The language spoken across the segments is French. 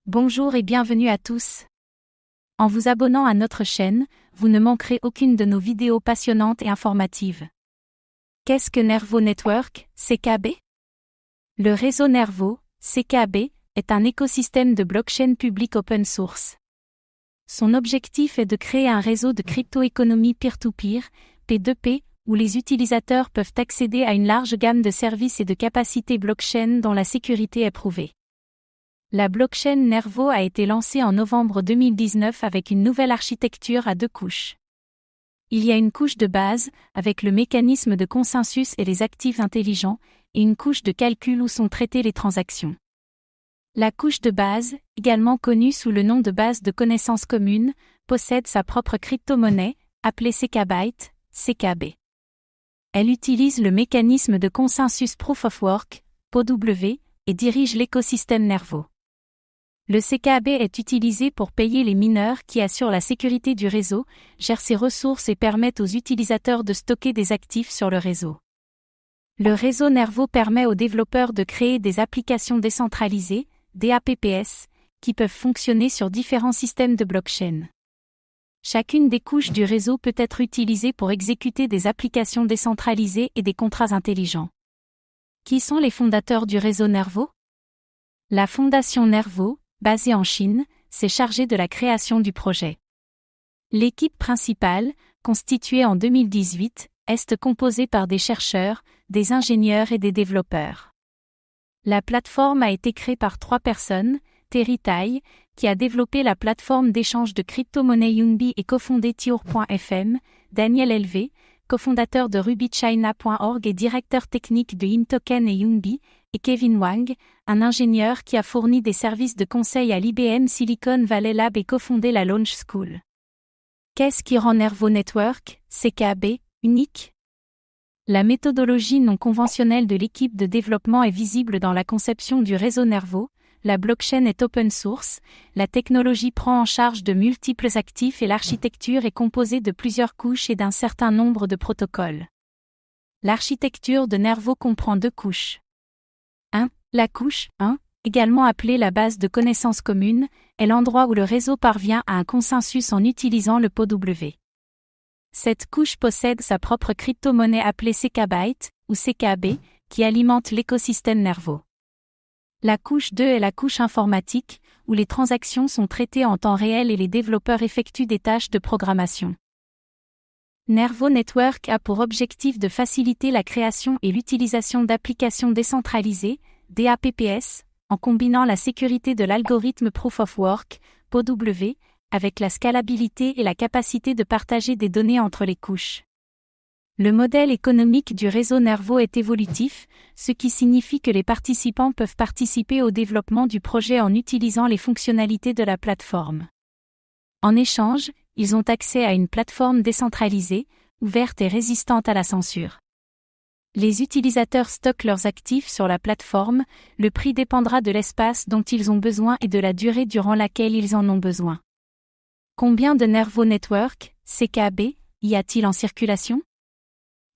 Bonjour et bienvenue à tous. En vous abonnant à notre chaîne, vous ne manquerez aucune de nos vidéos passionnantes et informatives. Qu'est-ce que Nervo Network, CKB? Le réseau Nervo, CKB, est un écosystème de blockchain public open source. Son objectif est de créer un réseau de crypto-économie peer-to-peer, P2P, où les utilisateurs peuvent accéder à une large gamme de services et de capacités blockchain dont la sécurité est prouvée. La blockchain Nervo a été lancée en novembre 2019 avec une nouvelle architecture à 2 couches. Il y a une couche de base, avec le mécanisme de consensus et les actifs intelligents, et une couche de calcul où sont traitées les transactions. La couche de base, également connue sous le nom de base de connaissances communes, possède sa propre crypto-monnaie, appelée CKByte, CKB. Elle utilise le mécanisme de consensus Proof of Work, POW, et dirige l'écosystème Nervo. Le CKB est utilisé pour payer les mineurs qui assurent la sécurité du réseau, gèrent ses ressources et permettent aux utilisateurs de stocker des actifs sur le réseau. Le réseau Nervo permet aux développeurs de créer des applications décentralisées, DApps, qui peuvent fonctionner sur différents systèmes de blockchain. Chacune des couches du réseau peut être utilisée pour exécuter des applications décentralisées et des contrats intelligents. Qui sont les fondateurs du réseau Nervo? La fondation Nervo, basée en Chine, s'est chargée de la création du projet. L'équipe principale, constituée en 2018, est composée par des chercheurs, des ingénieurs et des développeurs. La plateforme a été créée par 3 personnes, Terry Tai, qui a développé la plateforme d'échange de crypto-monnaie Yunbi et cofondé Tior.fm, Daniel Lv, cofondateur de RubyChina.org et directeur technique de InToken et Yunbi, et Kevin Wang, un ingénieur qui a fourni des services de conseil à l'IBM Silicon Valley Lab et cofondé la Launch School. Qu'est-ce qui rend Nervo Network, CKB, unique? La méthodologie non conventionnelle de l'équipe de développement est visible dans la conception du réseau Nervo. La blockchain est open source, la technologie prend en charge de multiples actifs et l'architecture est composée de plusieurs couches et d'un certain nombre de protocoles. L'architecture de Nervo comprend 2 couches. 1. La couche 1, également appelée la base de connaissances communes, est l'endroit où le réseau parvient à un consensus en utilisant le POW. Cette couche possède sa propre crypto-monnaie appelée CKByte, ou CKB, qui alimente l'écosystème Nervo. La couche 2 est la couche informatique, où les transactions sont traitées en temps réel et les développeurs effectuent des tâches de programmation. Nervo Network a pour objectif de faciliter la création et l'utilisation d'applications décentralisées, DApps, en combinant la sécurité de l'algorithme Proof of Work, POW, avec la scalabilité et la capacité de partager des données entre les couches. Le modèle économique du réseau Nervo est évolutif, ce qui signifie que les participants peuvent participer au développement du projet en utilisant les fonctionnalités de la plateforme. En échange, ils ont accès à une plateforme décentralisée, ouverte et résistante à la censure. Les utilisateurs stockent leurs actifs sur la plateforme, le prix dépendra de l'espace dont ils ont besoin et de la durée durant laquelle ils en ont besoin. Combien de Nervo Network, CKB, y a-t-il en circulation?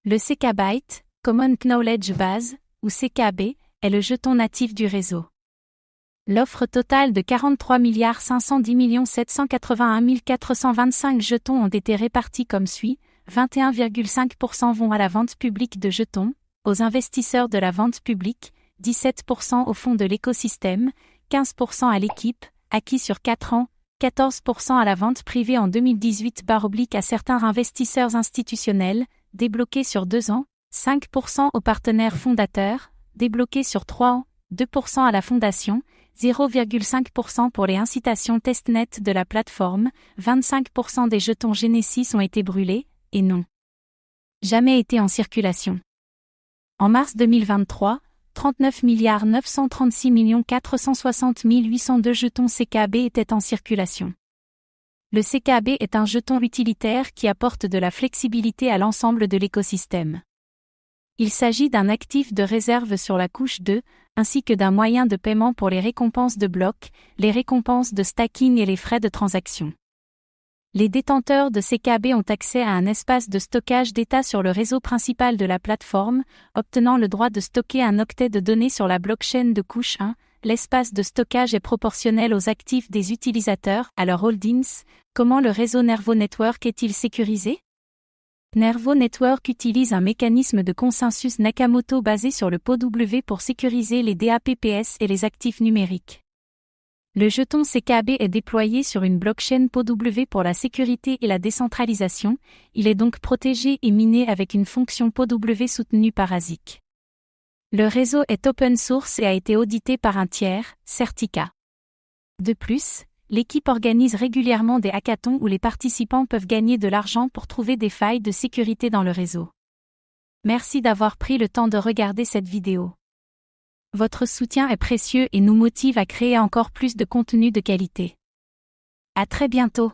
Le CKByte, Common Knowledge Base, ou CKB, est le jeton natif du réseau. L'offre totale de 43 510 781 425 jetons ont été répartis comme suit, 21,5% vont à la vente publique de jetons, aux investisseurs de la vente publique, 17% au fond de l'écosystème, 15% à l'équipe, acquis sur 4 ans, 14% à la vente privée en 2018 / à certains investisseurs institutionnels, débloqués sur 2 ans, 5% aux partenaires fondateurs, débloqués sur 3 ans, 2% à la fondation, 0,5% pour les incitations testnet de la plateforme, 25% des jetons Genesis ont été brûlés, et n'ont jamais été en circulation. En mars 2023, 39 936 460 802 jetons CKB étaient en circulation. Le CKB est un jeton utilitaire qui apporte de la flexibilité à l'ensemble de l'écosystème. Il s'agit d'un actif de réserve sur la couche 2, ainsi que d'un moyen de paiement pour les récompenses de blocs, les récompenses de stacking et les frais de transaction. Les détenteurs de CKB ont accès à un espace de stockage d'état sur le réseau principal de la plateforme, obtenant le droit de stocker un octet de données sur la blockchain de couche 1, l'espace de stockage est proportionnel aux actifs des utilisateurs, à leurs holdings. Comment le réseau Nervo Network est-il sécurisé? Nervo Network utilise un mécanisme de consensus Nakamoto basé sur le POW pour sécuriser les DAPPS et les actifs numériques. Le jeton CKB est déployé sur une blockchain POW pour la sécurité et la décentralisation, il est donc protégé et miné avec une fonction POW soutenue par ASIC. Le réseau est open source et a été audité par un tiers, Certica. De plus, l'équipe organise régulièrement des hackathons où les participants peuvent gagner de l'argent pour trouver des failles de sécurité dans le réseau. Merci d'avoir pris le temps de regarder cette vidéo. Votre soutien est précieux et nous motive à créer encore plus de contenu de qualité. À très bientôt.